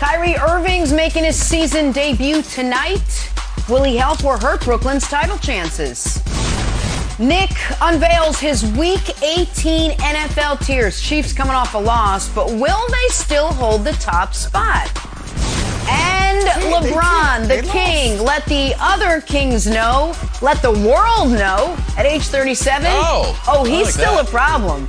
Kyrie Irving's making his season debut tonight. Will he help or hurt Brooklyn's title chances? Nick unveils his Week 18 NFL tiers. Chiefs coming off a loss, but will they still hold the top spot? And LeBron, the king, let the other kings know, let the world know at age 37. He's still a problem.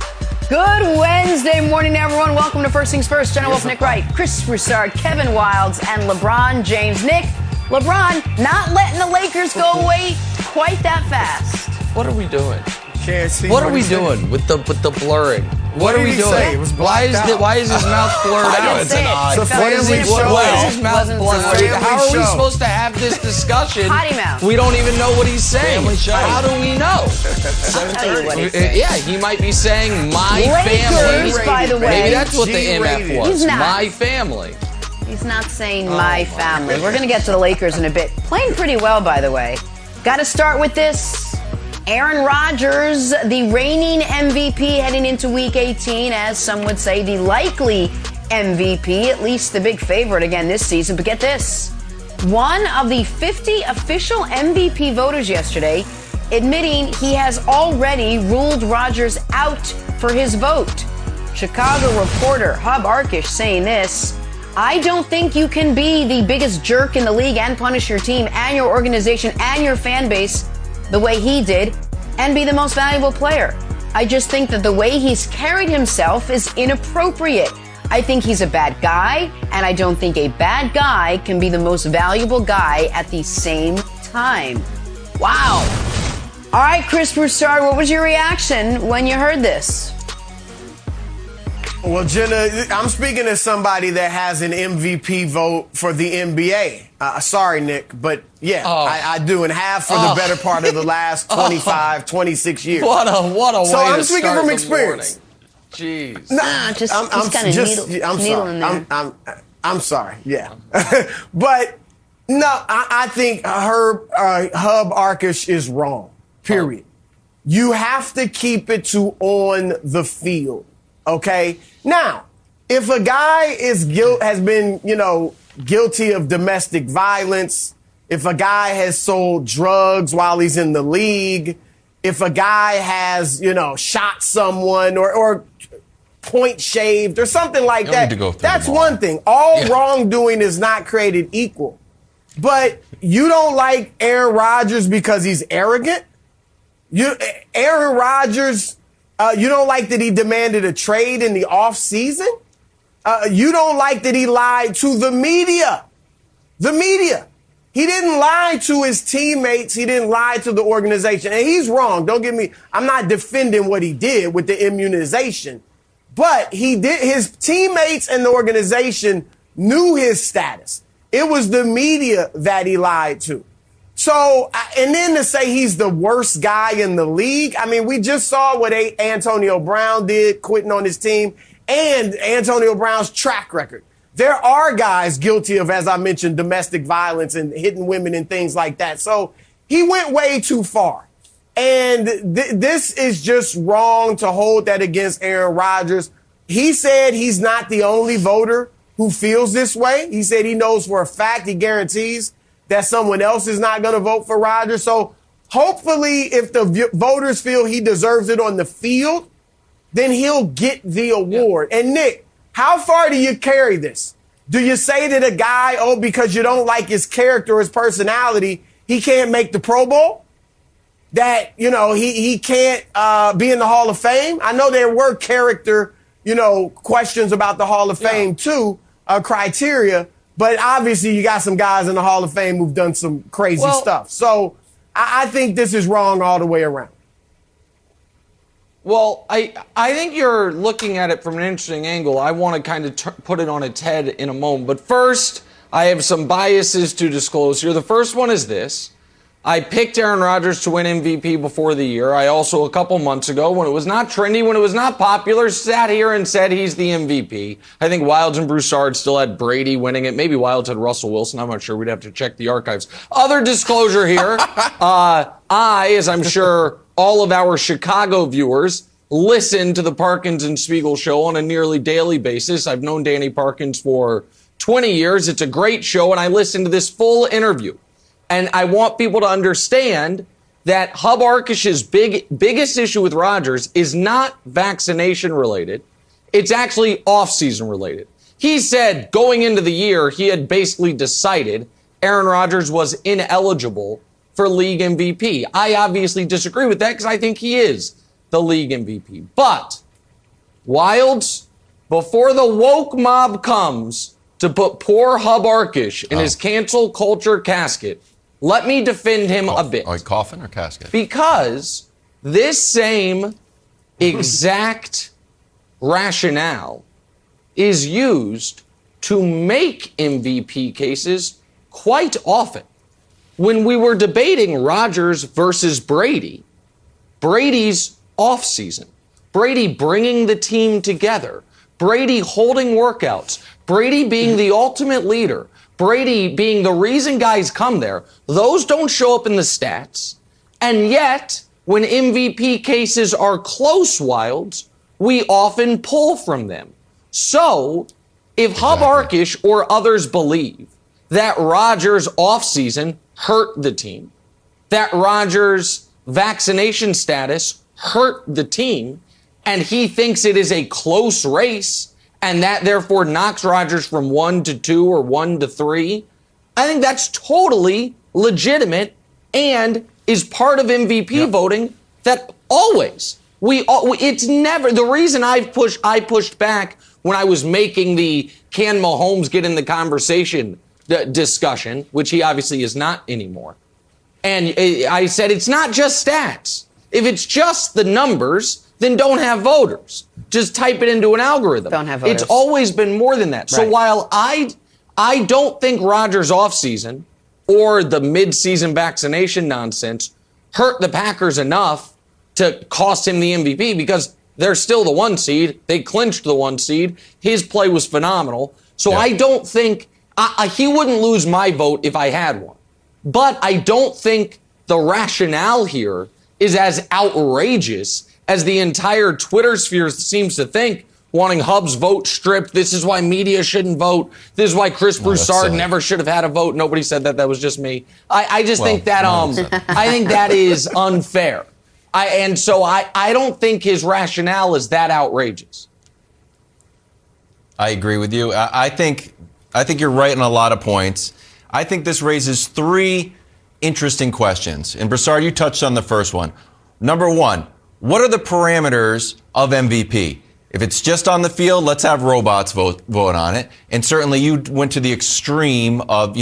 Good Wednesday morning, everyone. Welcome to First Things First. Jenna Wolfe, Nick Wright, Chris Broussard, Kevin Wildes, and LeBron James. Nick, LeBron not letting the Lakers go away quite that fast. What are we doing? Can't see. What are we doing with the blurring? What are we doing? It was why is his mouth blurred out? It's a family show. Why is his mouth blurred out? How are we supposed to have this discussion? Potty mouth. We don't even know what he's saying. How do we know? I'll tell you what he's saying. Yeah, he might be saying my Lakers, family. by the way. Maybe that's what the MF was. He's not. My family. He's not saying my family. We're going to get to the Lakers in a bit. Playing pretty well, by the way. Got to start with this. Aaron Rodgers, the reigning MVP heading into Week 18, as some would say, the likely MVP, at least the big favorite again this season. But get this. One of the 50 official MVP voters yesterday admitting he has already ruled Rodgers out for his vote. Chicago reporter Hub Arkish saying this: I don't think you can be the biggest jerk in the league and punish your team and your organization and your fan base the way he did and be the most valuable player. I just think that the way he's carried himself is inappropriate. I think he's a bad guy, and I don't think a bad guy can be the most valuable guy at the same time. Wow. All right, Chris Broussard, what was your reaction when you heard this? Well, Jenna, I'm speaking as somebody that has an MVP vote for the NBA. Sorry, Nick, but yeah, I do, and have for the better part of the last 25, 26 years. What a way so I'm to speaking start from the experience. Morning. Jeez. Just kind of needle in there. I'm sorry, yeah. But no, I think Hub Arkish is wrong, period. You have to keep it to on the field. Okay. Now, if a guy has been, guilty of domestic violence, if a guy has sold drugs while he's in the league, if a guy has, shot someone or point shaved or something like that, that's one thing. All wrongdoing is not created equal. But you don't like Aaron Rodgers because he's arrogant? Aaron Rodgers... you don't like that he demanded a trade in the offseason? You don't like that he lied to the media. The media. He didn't lie to his teammates. He didn't lie to the organization. And he's wrong. Don't get me. I'm not defending what he did with the immunization. But he did. His teammates and the organization knew his status. It was the media that he lied to. So, and then to say he's the worst guy in the league, I mean, we just saw what Antonio Brown did, quitting on his team, and Antonio Brown's track record. There are guys guilty of, as I mentioned, domestic violence and hitting women and things like that. So he went way too far. And this is just wrong to hold that against Aaron Rodgers. He said he's not the only voter who feels this way. He said he knows for a fact, he guarantees that someone else is not going to vote for Rodgers. So hopefully if the voters feel he deserves it on the field, then he'll get the award. Yeah. And Nick, how far do you carry this? Do you say that a guy, because you don't like his character or his personality, he can't make the Pro Bowl? That, he can't be in the Hall of Fame? I know there were character, questions about the Hall of Fame too, criteria. But obviously, you got some guys in the Hall of Fame who've done some crazy stuff. So I think this is wrong all the way around. Well, I think you're looking at it from an interesting angle. I want to kind of put it on its head in a moment. But first, I have some biases to disclose here. The first one is this. I picked Aaron Rodgers to win MVP before the year. I also, a couple months ago, when it was not trendy, when it was not popular, sat here and said he's the MVP. I think Wildes and Broussard still had Brady winning it. Maybe Wildes had Russell Wilson. I'm not sure. We'd have to check the archives. Other disclosure here. As I'm sure all of our Chicago viewers, listen to the Parkins and Spiegel show on a nearly daily basis. I've known Danny Parkins for 20 years. It's a great show, and I listened to this full interview. And I want people to understand that Hub Arkish's biggest issue with Rodgers is not vaccination related. It's actually off-season related. He said going into the year, he had basically decided Aaron Rodgers was ineligible for league MVP. I obviously disagree with that because I think he is the league MVP. But, Wilds, before the woke mob comes to put poor Hub Arkish in his cancel culture casket, let me defend him a bit. Are you coffin or casket? Because this same exact rationale is used to make MVP cases quite often. When we were debating Rodgers versus Brady, Brady's offseason, Brady bringing the team together, Brady holding workouts, Brady being the ultimate leader, Brady being the reason guys come there, those don't show up in the stats. And yet, when MVP cases are close, Wilds, we often pull from them. So, if Hub Arkish or others believe that Rodgers' offseason hurt the team, that Rodgers' vaccination status hurt the team, and he thinks it is a close race, and that therefore knocks Rodgers from 1 to 2 or 1 to 3, I think that's totally legitimate and is part of MVP voting that always, it's never, the reason I pushed back when I was making the can Mahomes get in the conversation discussion, which he obviously is not anymore. And I said, it's not just stats. If it's just the numbers, then don't have voters. Just type it into an algorithm. Don't have voters. It's always been more than that. Right. So while I don't think Rodgers' offseason or the mid-season vaccination nonsense hurt the Packers enough to cost him the MVP because they're still the 1 seed. They clinched the 1 seed. His play was phenomenal. So I don't think he wouldn't lose my vote if I had one. But I don't think the rationale here is as outrageous as the entire Twitter sphere seems to think, wanting Hub's vote stripped. This is why media shouldn't vote. This is why Chris Broussard never should have had a vote. Nobody said that. That was just me. I just think that I think that is unfair. And so I don't think his rationale is that outrageous. I agree with you. I think you're right on a lot of points. I think this raises 3 interesting questions. And Broussard, you touched on the first one. Number 1, what are the parameters of MVP? If it's just on the field, let's have robots vote on it. And certainly you went to the extreme of,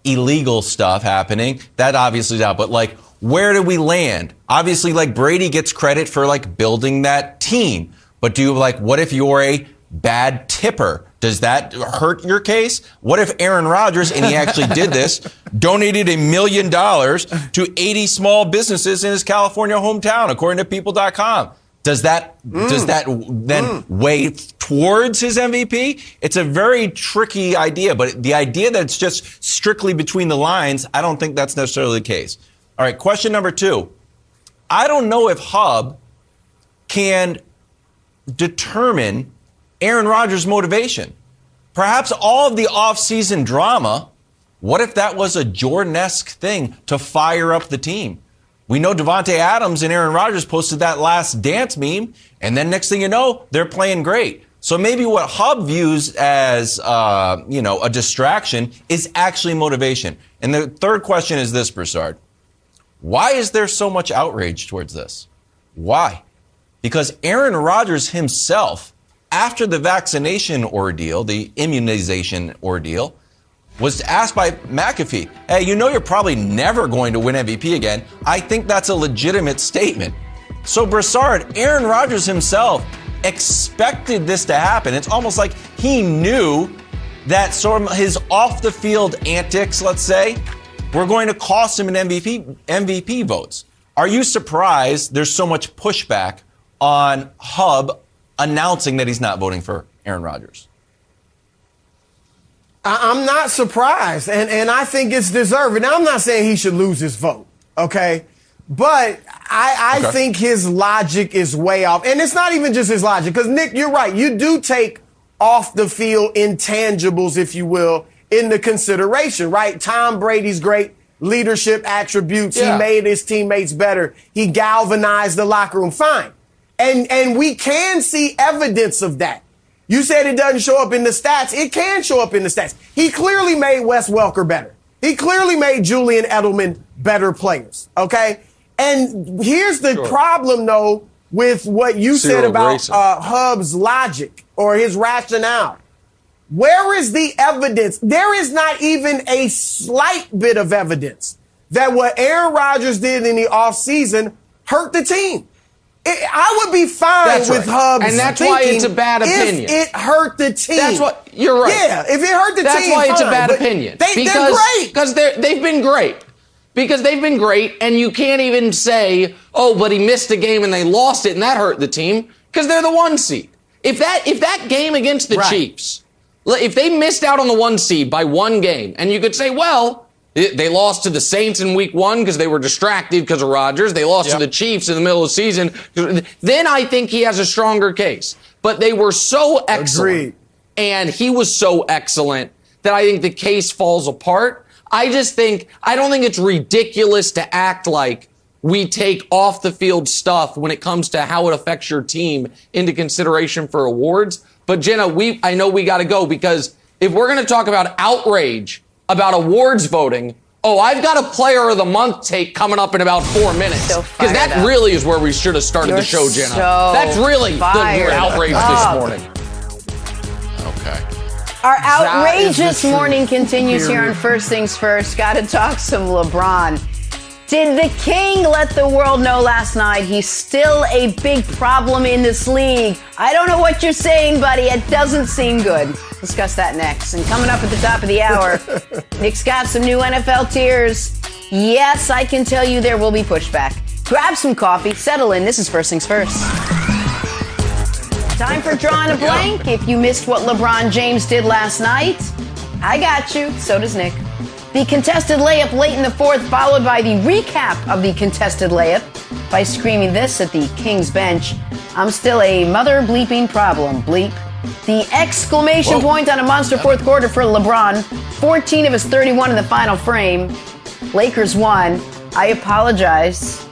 illegal stuff happening. That obviously is out. But where do we land? Obviously, Brady gets credit for building that team. But what if you're a bad tipper? Does that hurt your case? What if Aaron Rodgers, and he actually did this, donated $1 million to 80 small businesses in his California hometown, according to people.com? Does that then weigh towards his MVP? It's a very tricky idea, but the idea that it's just strictly between the lines, I don't think that's necessarily the case. All right, question number 2. I don't know if Hub can determine Aaron Rodgers' motivation. Perhaps all of the offseason drama, what if that was a Jordan-esque thing to fire up the team? We know Devontae Adams and Aaron Rodgers posted that last dance meme, and then next thing you know, they're playing great. So maybe what Hub views as, a distraction is actually motivation. And the third question is this, Broussard. Why is there so much outrage towards this? Why? Because Aaron Rodgers himself, after the vaccination ordeal, the immunization ordeal, was asked by McAfee, hey, you're probably never going to win MVP again. I think that's a legitimate statement. So Broussard, Aaron Rodgers himself expected this to happen. It's almost like he knew that sort of his off-the-field antics, let's say, were going to cost him an MVP votes. Are you surprised there's so much pushback on Hub announcing that he's not voting for Aaron Rodgers? I'm not surprised, and I think it's deserving. Now, I'm not saying he should lose his vote, okay? But I think his logic is way off. And it's not even just his logic, because, Nick, you're right. You do take off the field intangibles, if you will, into consideration, right? Tom Brady's great leadership attributes. Yeah. He made his teammates better. He galvanized the locker room. Fine. And we can see evidence of that. You said it doesn't show up in the stats. It can show up in the stats. He clearly made Wes Welker better. He clearly made Julian Edelman better players. Okay? And here's the problem, though, with what you said about Hub's logic or his rationale. Where is the evidence? There is not even a slight bit of evidence that what Aaron Rodgers did in the offseason hurt the team. I would be fine with Hub's and that's why it's a bad opinion. If it hurt the team. That's what you're right. Yeah, if it hurt the team, that's why it's a fine, bad but opinion. They're great because they've been great. Because they've been great, and you can't even say, oh, but he missed a game and they lost it, and that hurt the team, because they're the 1 seed. If that game against the Chiefs, if they missed out on the 1 seed by 1 game, and you could say, well, they lost to the Saints in week 1 because they were distracted because of Rodgers. They lost to the Chiefs in the middle of the season. Then I think he has a stronger case. But they were so excellent, and he was so excellent that I think the case falls apart. I don't think it's ridiculous to act like we take off the field stuff when it comes to how it affects your team into consideration for awards. But Jenna, I know we got to go, because if we're going to talk about outrage about awards voting, I've got a player of the month take coming up in about 4 minutes. Because that really is where we should have started the show, Jenna. That's really the outrage this morning. Okay. Our outrageous morning continues here on First Things First. Got to talk some LeBron. Did the King let the world know last night he's still a big problem in this league? I don't know what you're saying, buddy. It doesn't seem good. Discuss that next. And coming up at the top of the hour, Nick's got some new NFL tiers. Yes, I can tell you there will be pushback. Grab some coffee, settle in. This is First Things First. Time for drawing a blank. If you missed what LeBron James did last night, I got you. So does Nick. The contested layup late in the fourth, followed by the recap of the contested layup by screaming this at the Kings bench. I'm still a mother bleeping problem. Bleep. The exclamation point on a monster fourth quarter for LeBron. 14 of his 31 in the final frame. Lakers won. I apologize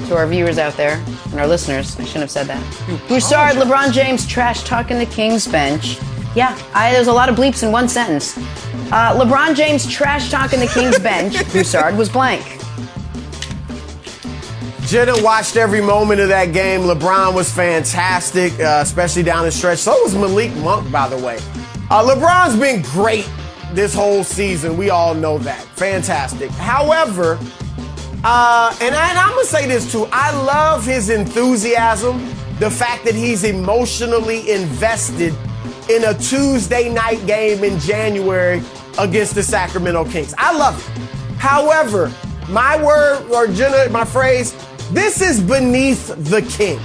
to our viewers out there and our listeners. I shouldn't have said that. Broussard, LeBron James trash talking the Kings bench. Yeah, there's a lot of bleeps in one sentence. LeBron James trash talking the Kings bench. Broussard was blank. Jenna watched every moment of that game. LeBron was fantastic, especially down the stretch. So was Malik Monk, by the way. LeBron's been great this whole season. We all know that. Fantastic. However, and I'm going to say this too. I love his enthusiasm, the fact that he's emotionally invested in a Tuesday night game in January against the Sacramento Kings. I love it. However, my word, or Jenna, my phrase, this is beneath the king.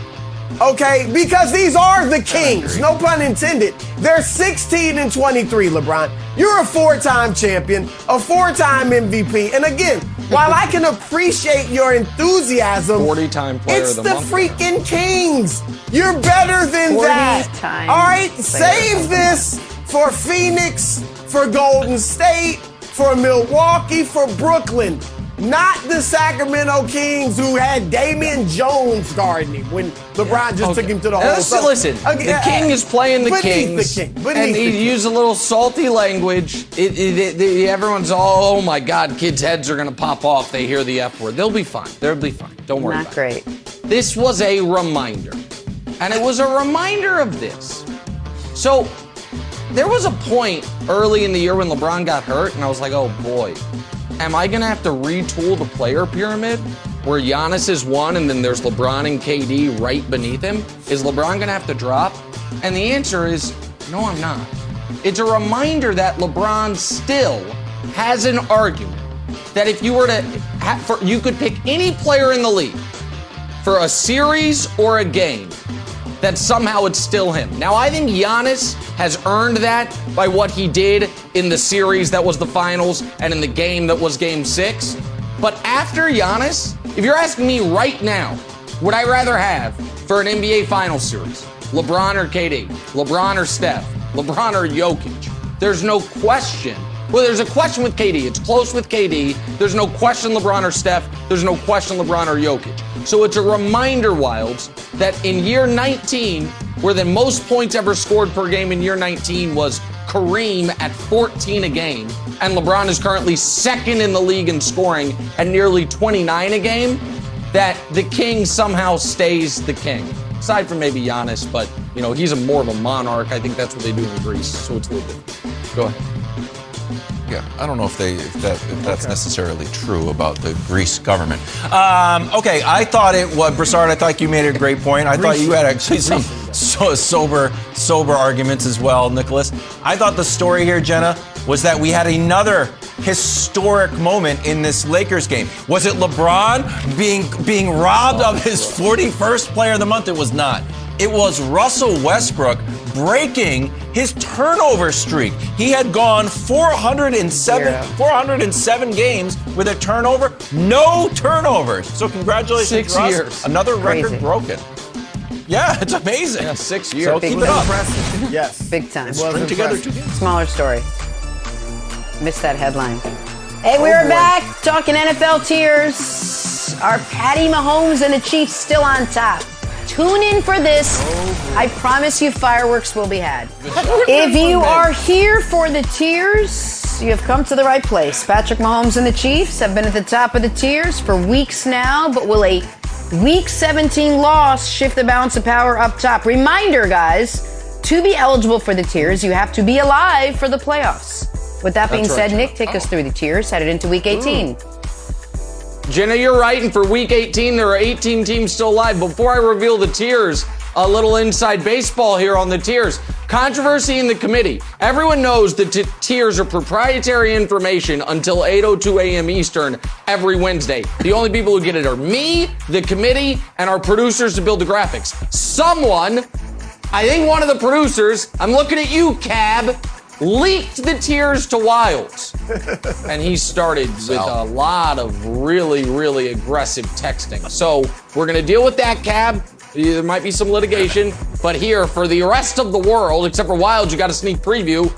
Okay? Because these are the Kings. No pun intended. They're 16 and 23, LeBron. You're a 4-time champion, a 4-time MVP. And again, while I can appreciate your enthusiasm, 40-time player it's of the the month. freaking Kings. You're better than that. All right? Save this for Phoenix, for Golden State, for Milwaukee, for Brooklyn. Not the Sacramento Kings, who had Damian Jones guarding him when LeBron just took him to the hole. Listen, the King is playing the Kings, and he used a little salty language. Everyone's all, oh my God, kids' heads are going to pop off. They hear the F word. They'll be fine. They'll be fine. Don't worry about it. Not great. This was a reminder, and it was a reminder of this. So there was a point early in the year when LeBron got hurt, and I was like, oh boy. Am I going to have to retool the player pyramid where Giannis is 1 and then there's LeBron and KD right beneath him? Is LeBron going to have to drop? And the answer is, no, I'm not. It's a reminder that LeBron still has an argument that if you were to, you could pick any player in the league for a series or a game, that somehow it's still him. Now, I think Giannis has earned that by what he did in the series that was the finals and in the game that was game 6. But after Giannis, if you're asking me right now, would I rather have for an NBA Finals series, LeBron or KD, LeBron or Steph, LeBron or Jokic. There's no question. Well, there's a question with KD. It's close with KD. There's no question LeBron or Steph. There's no question LeBron or Jokic. So it's a reminder, Wilds, that in year 19, where the most points ever scored per game in year 19 was Kareem at 14 a game, and LeBron is currently second in the league in scoring at nearly 29 a game, that the king somehow stays the king. Aside from maybe Giannis, but, he's more of a monarch. I think that's what they do in Greece, so it's a little different. Go ahead. Yeah, I don't know if that's necessarily true about the Greece government. Okay, I thought it was, Broussard, I thought you made a great point. I thought you had actually some sober arguments as well, Nicholas. I thought the story here, Jenna, was that we had another historic moment in this Lakers game. Was it LeBron being robbed of his 41st player of the month? It was not. It was Russell Westbrook breaking his turnover streak. He had gone 407 games with a turnover, no turnovers. So congratulations, 6 Russ. years. Another record Crazy. broken. Yeah, it's amazing. Yeah, 6 years. So keep it up. Impressive. Yes. Big time. String together 2 games. Smaller story. Missed that headline. Hey, we're back talking NFL tiers. Are Patty Mahomes and the Chiefs still on top? Tune in for this. I promise you fireworks will be had. If you are here for the tiers, you have come to the right place. Patrick Mahomes and the Chiefs have been at the top of the tiers for weeks now, but will a Week 17 loss shift the balance of power up top? Reminder, guys, to be eligible for the tiers, you have to be alive for the playoffs. With that being said, Nick, take us through the tiers, headed into Week 18. Jenna, you're right, and for Week 18, there are 18 teams still alive. Before I reveal the tiers, a little inside baseball here on the tiers. Controversy in the committee. Everyone knows that tiers are proprietary information until 8:02 a.m. Eastern every Wednesday. The only people who get it are me, the committee, and our producers to build the graphics. Someone, I think one of the producers, I'm looking at you, Cab, leaked the tiers to Wilds. And he started with a lot of really, really aggressive texting. So we're going to deal with that, Cab. There might be some litigation. But here, for the rest of the world, except for Wilds, you got a sneak preview.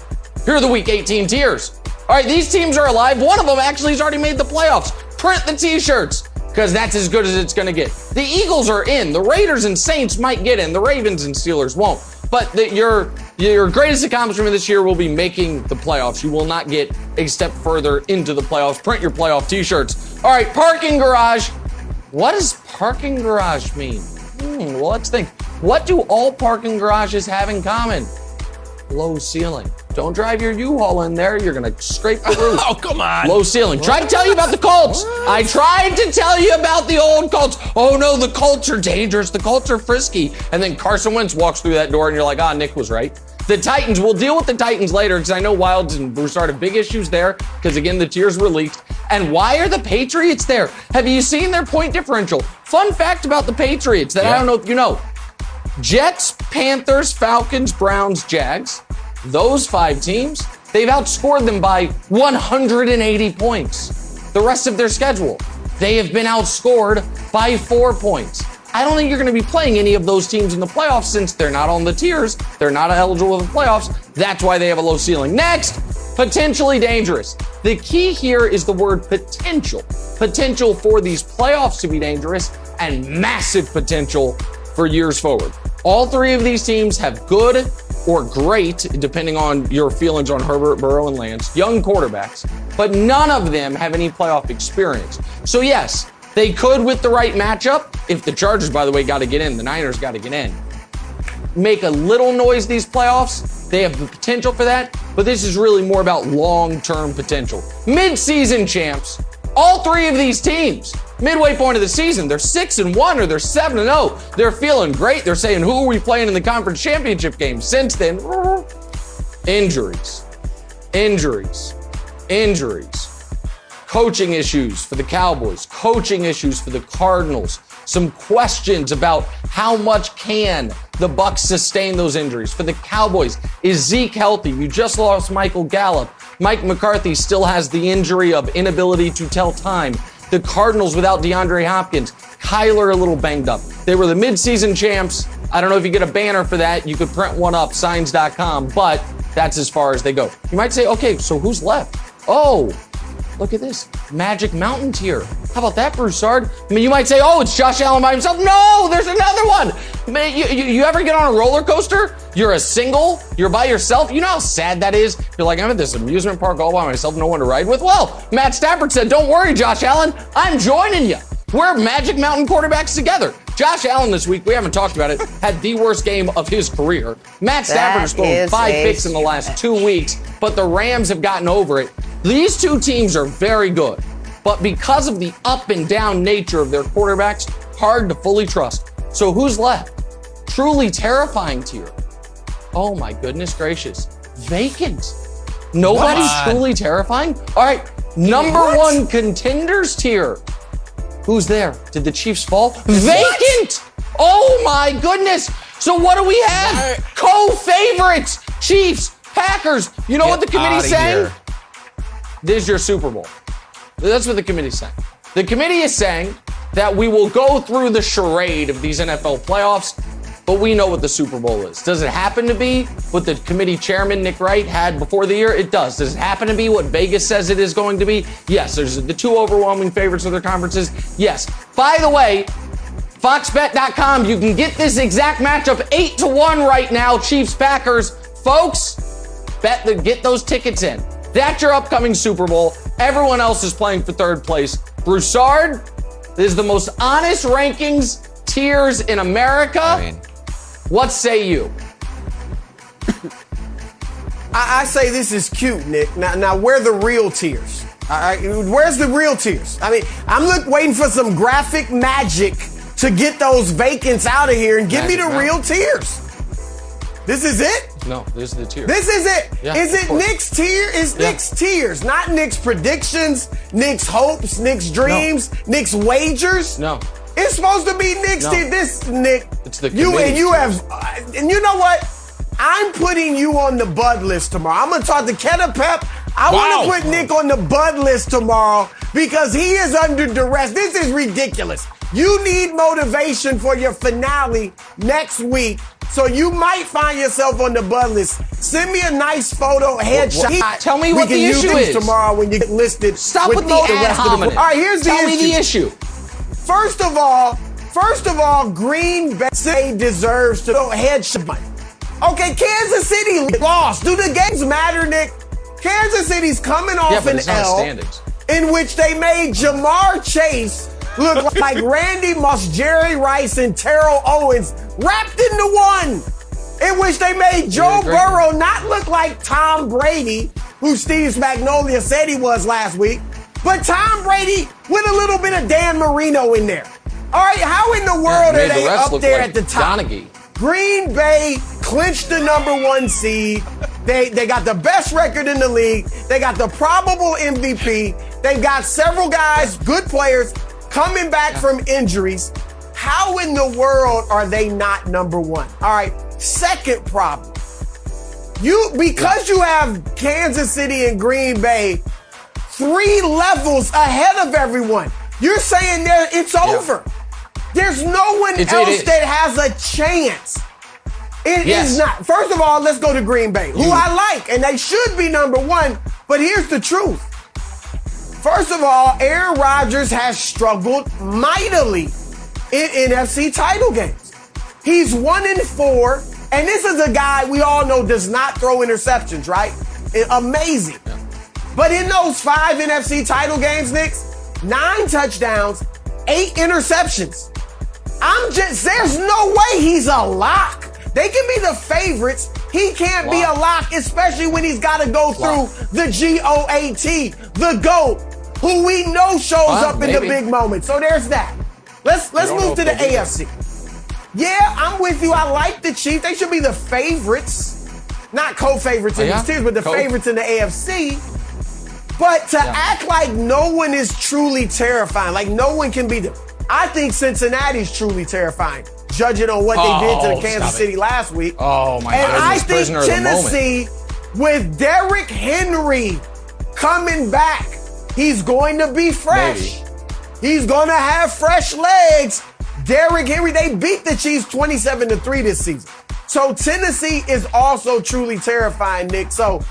Here are the Week 18 tiers. All right, these teams are alive. One of them actually has already made the playoffs. Print the T-shirts, because that's as good as it's going to get. The Eagles are in. The Raiders and Saints might get in. The Ravens and Steelers won't. But your greatest accomplishment this year will be making the playoffs. You will not get a step further into the playoffs. Print your playoff T-shirts. All right, parking garage. What does parking garage mean? Well, let's think. What do all parking garages have in common? Low ceiling. Don't drive your U-Haul in there. You're going to scrape the roof. Oh, come on. Low ceiling. Tried to tell you about the Colts. I tried to tell you about the old Colts. Oh, no, the Colts are dangerous. The Colts are frisky. And then Carson Wentz walks through that door and you're like, Nick was right. The Titans, we'll deal with the Titans later because I know Wilds and Broussard have big issues there because, again, the tiers were leaked. And why are the Patriots there? Have you seen their point differential? Fun fact about the Patriots that I don't know if you know. Jets, Panthers, Falcons, Browns, Jags. Those 5 teams, they've outscored them by 180 points. The rest of their schedule, they have been outscored by 4 points. I don't think you're going to be playing any of those teams in the playoffs since they're not on the tiers. They're not eligible for the playoffs. That's why they have a low ceiling. Next, potentially dangerous. The key here is the word potential. Potential for these playoffs to be dangerous and massive potential for years forward. All 3 of these teams have good or great, depending on your feelings on Herbert, Burrow, and Lance, young quarterbacks, but none of them have any playoff experience. So yes, they could, with the right matchup, if the Chargers, by the way, got to get in, the Niners got to get in, make a little noise these playoffs. They have the potential for that, but this is really more about long-term potential. Mid-season champs, all 3 of these teams, midway point of the season, they're 6-1 or they're 7-0. They're feeling great. They're saying, who are we playing in the conference championship game? Since then, injuries. Coaching issues for the Cowboys, coaching issues for the Cardinals. Some questions about how much can the Bucs sustain those injuries. For the Cowboys, is Zeke healthy? You just lost Michael Gallup. Mike McCarthy still has the injury of inability to tell time. The Cardinals without DeAndre Hopkins. Kyler a little banged up. They were the midseason champs. I don't know if you get a banner for that. You could print one up, signs.com, but that's as far as they go. You might say, okay, so who's left? Oh, look at this. Magic Mountain tier. How about that, Broussard? I mean, you might say, oh, it's Josh Allen by himself. No, there's another one. Man, you ever get on a roller coaster? You're a single. You're by yourself. You know how sad that is? You're like, I'm at this amusement park all by myself, no one to ride with. Well, Matt Stafford said, don't worry, Josh Allen. I'm joining you. We're Magic Mountain quarterbacks together. Josh Allen this week, we haven't talked about it, had the worst game of his career. Matt Stafford has thrown 5 picks in the last 2 weeks, but the Rams have gotten over it. These two teams are very good, but because of the up and down nature of their quarterbacks, hard to fully trust. So who's left? Truly terrifying tier. Oh my goodness gracious. Vacant. Nobody's truly terrifying? All right, number one contenders tier. Who's there? Did the Chiefs fall? Vacant! Oh my goodness! So what do we have? Co-favorites! Chiefs, Packers. You know what the committee's saying? This is your Super Bowl. That's what the committee's saying. The committee is saying that we will go through the charade of these NFL playoffs, but we know what the Super Bowl is. Does it happen to be what the committee chairman, Nick Wright, had before the year? It does. Does it happen to be what Vegas says it is going to be? Yes. There's the 2 overwhelming favorites of their conferences. Yes. By the way, foxbet.com, you can get this exact matchup 8-1 right now, Chiefs-Packers. Folks, get those tickets in. That's your upcoming Super Bowl. Everyone else is playing for third place. Broussard, this is the most honest rankings tiers in America. What say you? I say this is cute, Nick. Now where are the real tiers? Where's the real tiers? I mean, I'm waiting for some graphic magic to get those vacants out of here and give me the real tiers. This is it? No, this is the tier. This is it. Yeah, is it Nick's tier? It's Nick's tiers, not Nick's predictions, Nick's hopes, Nick's dreams, Nick's wagers. No. It's supposed to be Nick's tier. This, Nick. It's the and you know what? I'm putting you on the bud list tomorrow. I'm going to talk to Kenna Pep. I want to put Nick on the bud list tomorrow because he is under duress. This is ridiculous. You need motivation for your finale next week. So you might find yourself on the bud list. Send me a nice photo, headshot. Tell me what the issue is. We can use these tomorrow when you get listed. Stop with the ad hominem. All right, here's the issue. Tell me the issue. First of all, Green Bay deserves to go headshot. Okay, Kansas City lost. Do the games matter, Nick? Kansas City's coming off an L in which they made Jamar Chase look like Randy Moss, Jerry Rice, and Terrell Owens wrapped into one. In which they made Joe Burrow not look like Tom Brady, who Steve Spagnuolo said he was last week, but Tom Brady with a little bit of Dan Marino in there. All right, how in the world are they up there at the top? Green Bay clinched the #1 seed. They got the best record in the league. They got the probable MVP. They've got several guys, good players, coming back from injuries. How in the world are they not #1? All right, second problem. Because you have Kansas City and Green Bay 3 levels ahead of everyone. You're saying it's over. There's no one else that has a chance. It is not. First of all, let's go to Green Bay, who I like, and they should be #1. But here's the truth. First of all, Aaron Rodgers has struggled mightily in NFC title games. He's 1-4, and this is a guy we all know does not throw interceptions, right? Amazing. Yeah. But in those 5 NFC title games, Nick, 9 touchdowns, 8 interceptions. There's no way he's a lock. They can be the favorites. He can't be a lock, especially when he's got to go through the GOAT, the GOAT, who we know shows up in the big moments. So there's that. Let's move to the AFC. Yeah, I'm with you. I like the Chiefs. They should be the favorites. Not co-favorites in these tiers, but the favorites in the AFC. But to act like no one is truly terrifying, like no one can be I think Cincinnati's truly terrifying, judging on what they did to the Kansas City last week. Oh, my goodness. And I think Tennessee, with Derrick Henry coming back, he's going to be fresh. He's going to have fresh legs. Derrick Henry, they beat the Chiefs 27-3 this season. So Tennessee is also truly terrifying, Nick. So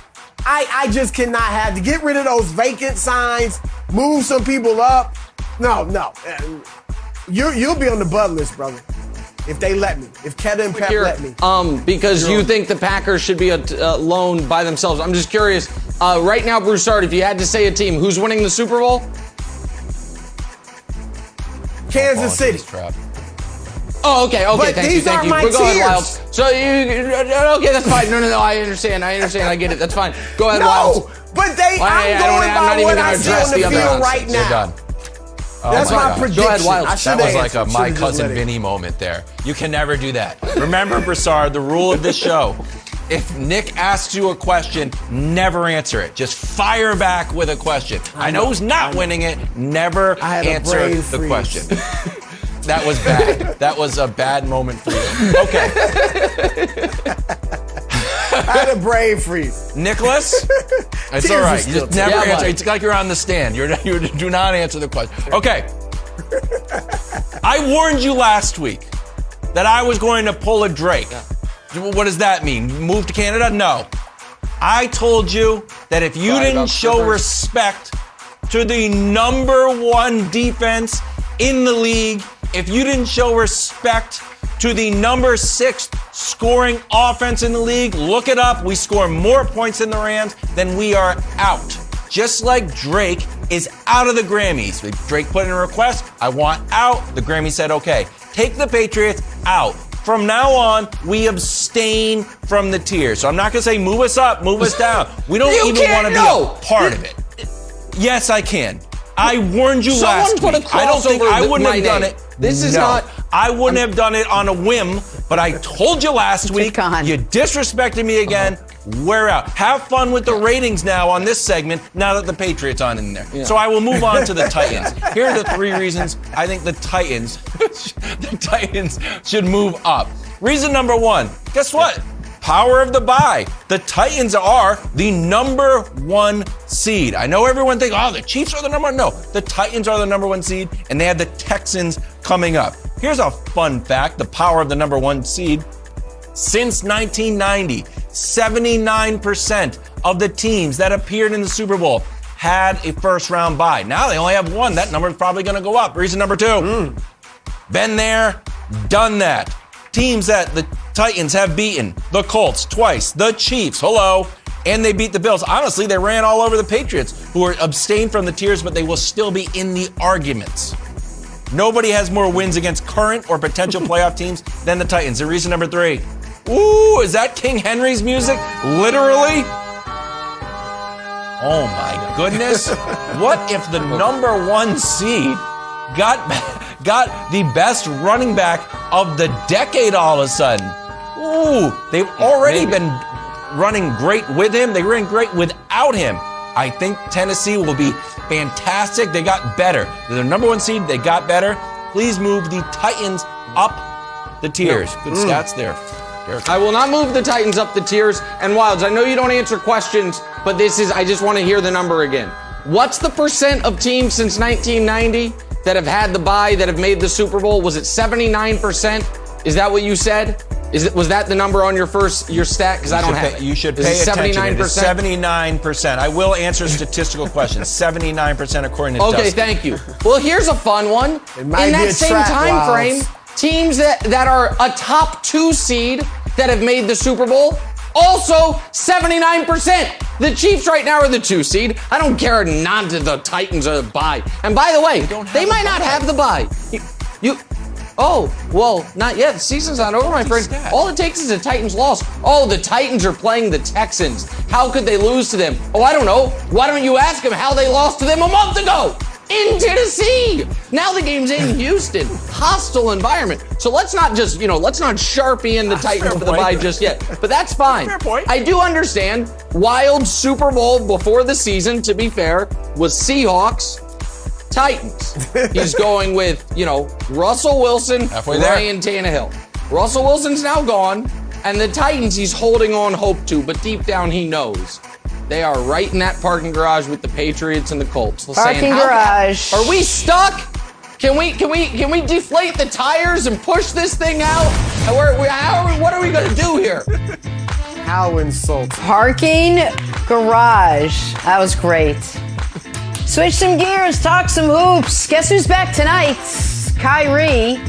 I just cannot have to get rid of those vacant signs, move some people up. No. You'll be on the bud list, brother. If they let me. If Keta and Pep let me. Because you think the Packers should be alone by themselves. I'm just curious. Right now, Broussard, if you had to say a team, who's winning the Super Bowl? Kansas City. Oh, okay, But thank these you. aren't my We're going tiers. Wild. So okay, that's fine. No, I understand. I get it. That's fine. Go ahead, Wild. But I'm going by what I see on the field right now. You're done. That's my prediction. Go ahead, Wild. That was like a my cousin Vinny moment there. You can never do that. Remember, Broussard, the rule of this show. If Nick asks you a question, never answer it. Just fire back with a question. I know who's not winning it. Never answer the question. That was bad. That was a bad moment for you. Okay. I had a brain freeze. Nicholas? It's all right. You just never answer. It's like you're on the stand. You do not answer the question. Okay. I warned you last week that I was going to pull a Drake. What does that mean? Move to Canada? No. I told you that if you didn't show respect to the #1 defense in the league, if you didn't show respect to the #6 scoring offense in the league, look it up. We score more points in the Rams than we are out. Just like Drake is out of the Grammys. Drake put in a request, I want out. The Grammy said, okay, take the Patriots out. From now on, we abstain from the tiers. So I'm not going to say move us up, move us down. We don't even want to be a part of it. Yes, I can. I warned you last week. I don't think I wouldn't have done it. This is not. I wouldn't have done it on a whim, but I told you last week. You disrespected me again. We're out. Have fun with the ratings now on this segment, now that the Patriots aren't in there. Yeah. So I will move on to the Titans. Here are the 3 reasons I think the Titans should move up. Reason number 1, guess what? Power of the bye. The Titans are the #1 seed. I know everyone thinks, the Chiefs are the #1. No, the Titans are the #1 seed, and they have the Texans coming up. Here's a fun fact, the power of the #1 seed. Since 1990, 79% of the teams that appeared in the Super Bowl had a first-round bye. Now they only have 1. That number is probably going to go up. Reason number 2, been there, done that. Teams that the Titans have beaten, the Colts twice, the Chiefs, and they beat the Bills. Honestly, they ran all over the Patriots, who are abstained from the tiers, but they will still be in the arguments. Nobody has more wins against current or potential playoff teams than the Titans. And reason number 3, ooh, is that King Henry's music? Literally? Oh my goodness. What if the #1 seed got the best running back of the decade all of a sudden? Ooh, they've already been running great with him. They ran great without him. I think Tennessee will be fantastic. They got better. They're the #1 seed. They got better. Please move the Titans up the tiers. Good stats there. I will not move the Titans up the tiers. And Wilds, I know you don't answer questions, but I just want to hear the number again. What's the percent of teams since 1990 that have had the bye, that have made the Super Bowl? Was it 79%? Is that what you said? Was that the number on your stat? Because I don't have it. You should pay attention. It is 79%. I will answer statistical questions. 79% according to Okay, Dustin. thank you. Well, here's a fun one. In that same time frame, teams that are a top 2 seed that have made the Super Bowl, also 79%. The Chiefs right now are the 2 seed. I don't care not that the Titans are the bye. And by the way, they might not have the bye. Oh, well, not yet. The season's not over, my friend. All it takes is a Titans loss. Oh, the Titans are playing the Texans. How could they lose to them? Oh, I don't know. Why don't you ask them how they lost to them a month ago? In Tennessee. Now the game's in Houston. Hostile environment. So let's not just, let's not Sharpie in the Titans for the bye just yet. But that's fine. Fair point. I do understand. Wild Super Bowl before the season, to be fair, was Seahawks, Titans. He's going with, Russell Wilson, Ryan Tannehill. Russell Wilson's now gone, and the Titans he's holding on hope to, but deep down he knows. They are right in that parking garage with the Patriots and the Colts. Parking garage. Are we stuck? Can we deflate the tires and push this thing out? What are we gonna do here? How insulting. Parking garage. That was great. Switch some gears, talk some hoops. Guess who's back tonight? Kyrie.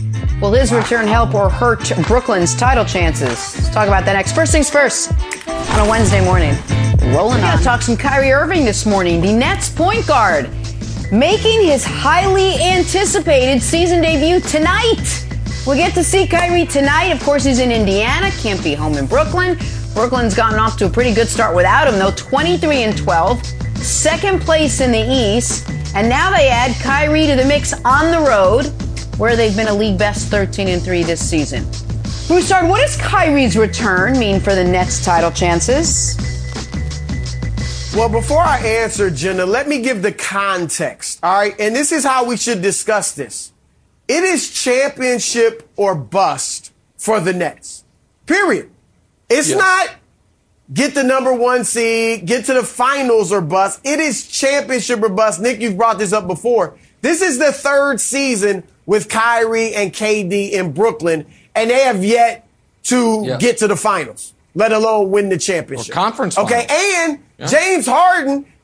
Will his return help or hurt Brooklyn's title chances? Let's talk about that next. First things first, on a Wednesday morning. Rolling on. We gotta talk some Kyrie Irving this morning. The Nets point guard making his highly anticipated season debut tonight. We'll get to see Kyrie tonight. Of course, he's in Indiana. Can't be home in Brooklyn. Brooklyn's gotten off to a pretty good start without him, though. 23-12. Second place in the East. And now they add Kyrie to the mix on the road, where they've been a league best 13-3 this season. Broussard, what does Kyrie's return mean for the Nets' title chances? Well, before I answer, Jenna, let me give the context, all right? And this is how we should discuss this. It is championship or bust for the Nets, period. It's not get the number one seed, get to the finals or bust. It is championship or bust. Nick, you've brought this up before. This is the third season with Kyrie and KD in Brooklyn, and they have yet to get to the finals, let alone win the championship. Or conference okay, finals. and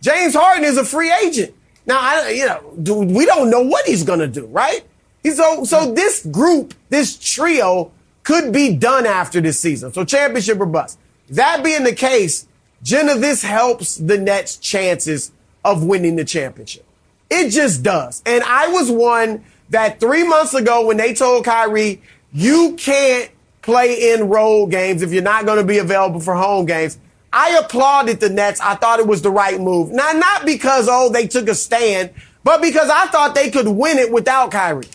James Harden is a free agent. Now, we don't know what he's going to do, right? So this group, this trio, could be done after this season. So championship or bust. That being the case, Jenna, this helps the Nets' chances of winning the championship. It just does. And I was one that 3 months ago when they told Kyrie, you can't play in road games if you're not going to be available for home games, I applauded the Nets. I thought it was the right move. Now, not because, they took a stand, but because I thought they could win it without Kyrie.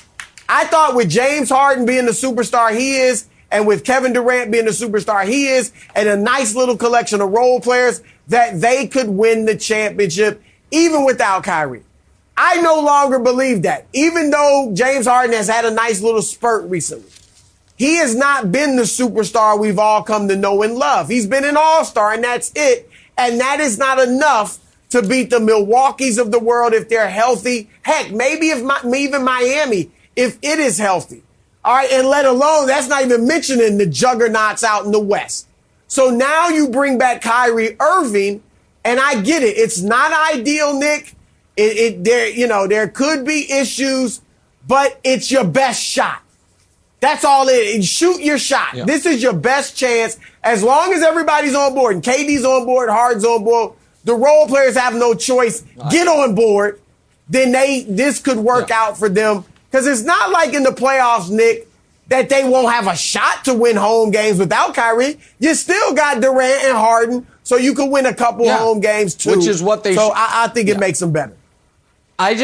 I thought with James Harden being the superstar he is, and with Kevin Durant being the superstar he is, and a nice little collection of role players, that they could win the championship even without Kyrie. I no longer believe that. Even though James Harden has had a nice little spurt recently, he has not been the superstar we've all come to know and love. He's been an all-star, and that's it. And that is not enough to beat the Milwaukees of the world if they're healthy. Heck, maybe even Miami, if it is healthy. All right, and let alone, that's not even mentioning the juggernauts out in the West. So now you bring back Kyrie Irving, and I get it. It's not ideal, Nick. There could be issues, but it's your best shot. That's all it is. Shoot your shot. Yeah. This is your best chance. As long as everybody's on board, and KD's on board, Harden's on board, the role players have no choice. Get on board. Then this could work out for them. Because it's not like in the playoffs, Nick, that they won't have a shot to win home games without Kyrie. You still got Durant and Harden, so you can win a couple home games too. Which is what they So I think it makes them better. I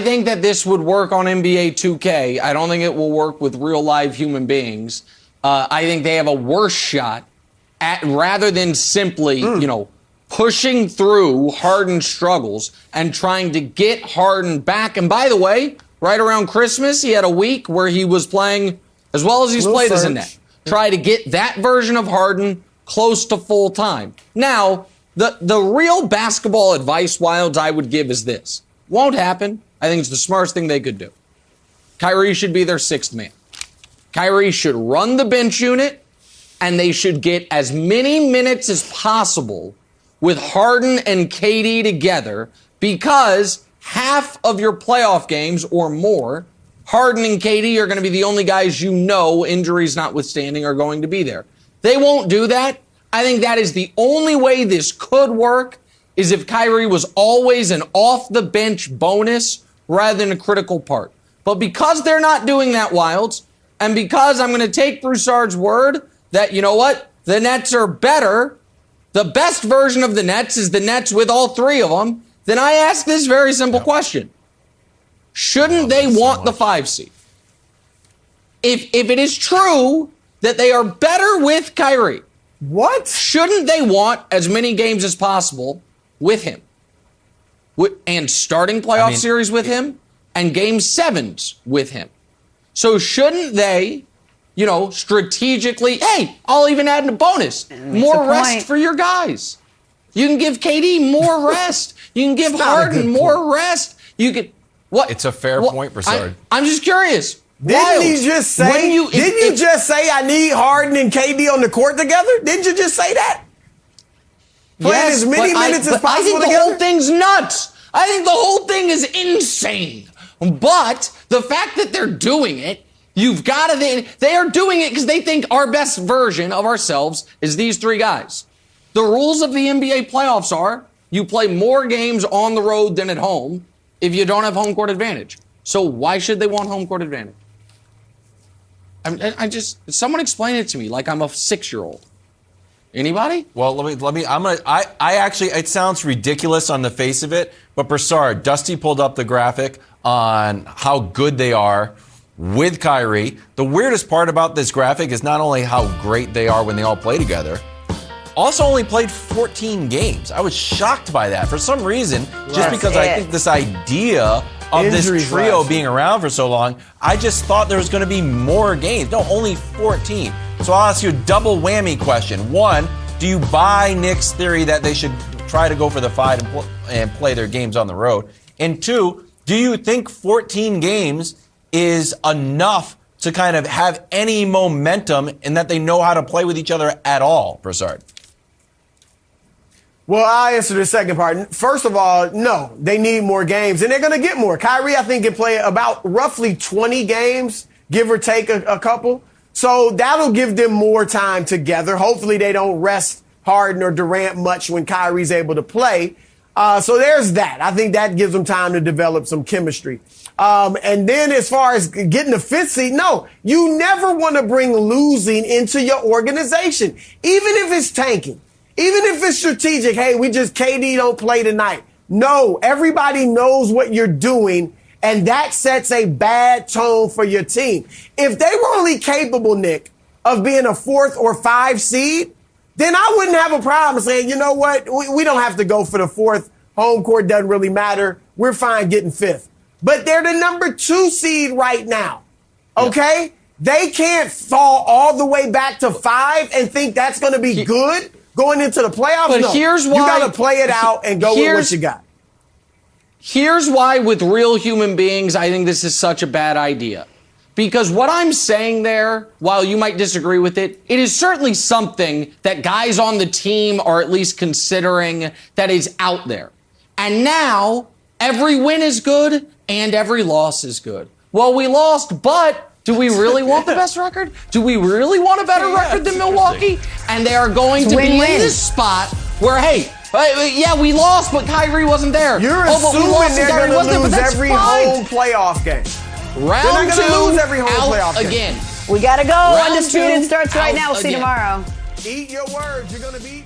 think that this would work on NBA 2K. I don't think it will work with real live human beings. I think they have a worse shot at rather than simply, pushing through Harden's struggles and trying to get Harden back. And by the way, right around Christmas, he had a week where he was playing as well as he's played as a Net. Try to get that version of Harden close to full time. Now, the real basketball advice, Wilds, I would give is this. Won't happen. I think it's the smartest thing they could do. Kyrie should be their sixth man. Kyrie should run the bench unit, and they should get as many minutes as possible with Harden and KD together, because half of your playoff games or more, Harden and KD are going to be the only guys injuries notwithstanding, are going to be there. They won't do that. I think that is the only way this could work, is if Kyrie was always an off-the-bench bonus rather than a critical part. But because they're not doing that, Wilds, and because I'm going to take Broussard's word that, the Nets are better, the best version of the Nets is the Nets with all three of them, then I ask this very simple question. Shouldn't they want the 5 seed? If it is true that they are better with Kyrie, what? Shouldn't they want as many games as possible with him? And starting playoff series with him and game 7s with him. So shouldn't they, strategically, I'll even add in a bonus. More rest for your guys. You can give KD more rest. You can give Harden more rest. You can What? It's a fair point, Broussard. I'm just curious. Didn't he just say? Didn't you just say I need Harden and KD on the court together? Didn't you just say that? Playing as many minutes as possible I think together? the whole thing's nuts. I think the whole thing is insane. But the fact that they're doing it, you've got to. They are doing it because they think our best version of ourselves is these three guys. The rules of the NBA playoffs are you play more games on the road than at home if you don't have home court advantage. So why should they want home court advantage? Someone explain it to me like I'm a 6-year-old. Anybody? Well, let me. I actually. It sounds ridiculous on the face of it, but Broussard, Dusty pulled up the graphic on how good they are with Kyrie. The weirdest part about this graphic is not only how great they are when they all play together, also only played 14 games. I was shocked by that for some reason, just because I think this idea of this trio being around for so long, I just thought there was going to be more games. No, only 14. So I'll ask you a double whammy question. One, do you buy Nick's theory that they should try to go for the 5 and play their games on the road? And two, do you think 14 games is enough to kind of have any momentum and that they know how to play with each other at all, Broussard? Well, I'll answer the second part. First of all, no, they need more games, and they're going to get more. Kyrie, I think, can play about roughly 20 games, give or take a couple. So that'll give them more time together. Hopefully they don't rest Harden or Durant much when Kyrie's able to play. So there's that. I think that gives them time to develop some chemistry. And then as far as getting the 5th seed, no, you never want to bring losing into your organization, even if it's tanking. Even if it's strategic, hey, KD don't play tonight. No, everybody knows what you're doing, and that sets a bad tone for your team. If they were only capable, Nick, of being a 4th or 5 seed, then I wouldn't have a problem saying, you know what, we don't have to go for the 4th. Home court doesn't really matter. We're fine getting 5th. But they're the number 2 seed right now, okay? Yeah. They can't fall all the way back to 5 and think that's going to be good. Going into the playoffs, but here's why, you got to play it out and go with what you got. Here's why with real human beings, I think this is such a bad idea. Because what I'm saying there, while you might disagree with it, it is certainly something that guys on the team are at least considering that is out there. And now, every win is good and every loss is good. Well, we lost, but do we really want the best record? Do we really want a better record than Milwaukee? And they are going to be in this spot where, hey, yeah, we lost, but Kyrie wasn't there. You're assuming they're going to lose every home playoff game. Round 2, lose every home playoff game. Again. We got to go. Undisputed starts right now. We'll see you tomorrow. Eat your words. You're going to be